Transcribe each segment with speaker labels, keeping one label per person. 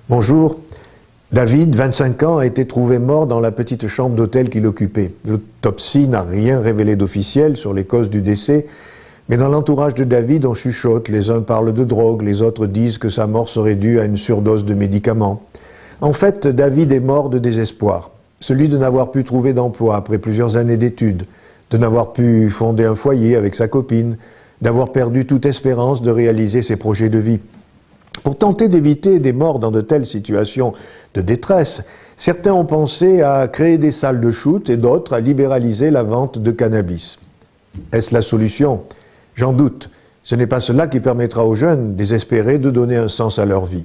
Speaker 1: Bonjour. David, 25 ans, a été trouvé mort dans la petite chambre d'hôtel qu'il occupait. L'autopsie n'a rien révélé d'officiel sur les causes du décès, mais dans l'entourage de David, on chuchote. Les uns parlent de drogue, les autres disent que sa mort serait due à une surdose de médicaments. En fait, David est mort de désespoir. Celui de n'avoir pu trouver d'emploi après plusieurs années d'études, de n'avoir pu fonder un foyer avec sa copine, d'avoir perdu toute espérance de réaliser ses projets de vie. Pour tenter d'éviter des morts dans de telles situations de détresse, certains ont pensé à créer des salles de shoot et d'autres à libéraliser la vente de cannabis. Est-ce la solution? J'en doute. Ce n'est pas cela qui permettra aux jeunes désespérés de donner un sens à leur vie.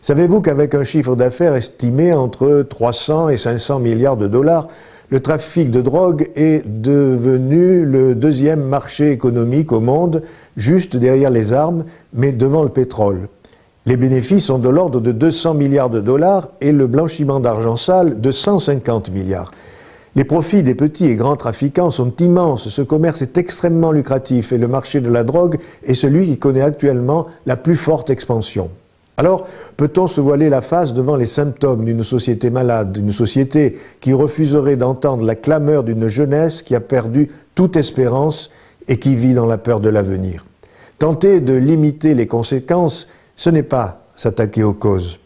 Speaker 1: Savez-vous qu'avec un chiffre d'affaires estimé entre 300 et 500 milliards de dollars, le trafic de drogue est devenu le deuxième marché économique au monde, juste derrière les armes, mais devant le pétrole. Les bénéfices sont de l'ordre de 200 milliards de dollars et le blanchiment d'argent sale de 150 milliards. Les profits des petits et grands trafiquants sont immenses, ce commerce est extrêmement lucratif et le marché de la drogue est celui qui connaît actuellement la plus forte expansion. Alors, peut-on se voiler la face devant les symptômes d'une société malade, d'une société qui refuserait d'entendre la clameur d'une jeunesse qui a perdu toute espérance et qui vit dans la peur de l'avenir? Tenter de limiter les conséquences, ce n'est pas s'attaquer aux causes.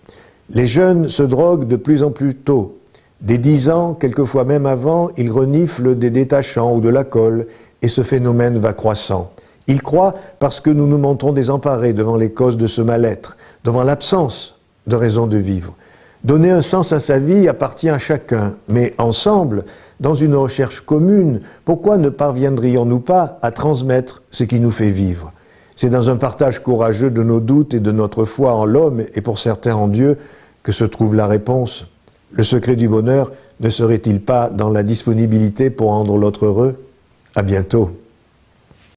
Speaker 1: Les jeunes se droguent de plus en plus tôt. Dès 10 ans, quelquefois même avant, ils reniflent des détachants ou de la colle, et ce phénomène va croissant. Ils croient parce que nous nous montrons désemparés devant les causes de ce mal-être, devant l'absence de raison de vivre. Donner un sens à sa vie appartient à chacun, mais ensemble, dans une recherche commune, pourquoi ne parviendrions-nous pas à transmettre ce qui nous fait vivre? C'est dans un partage courageux de nos doutes et de notre foi en l'homme, et pour certains en Dieu, que se trouve la réponse. Le secret du bonheur ne serait-il pas dans la disponibilité pour rendre l'autre heureux? À bientôt.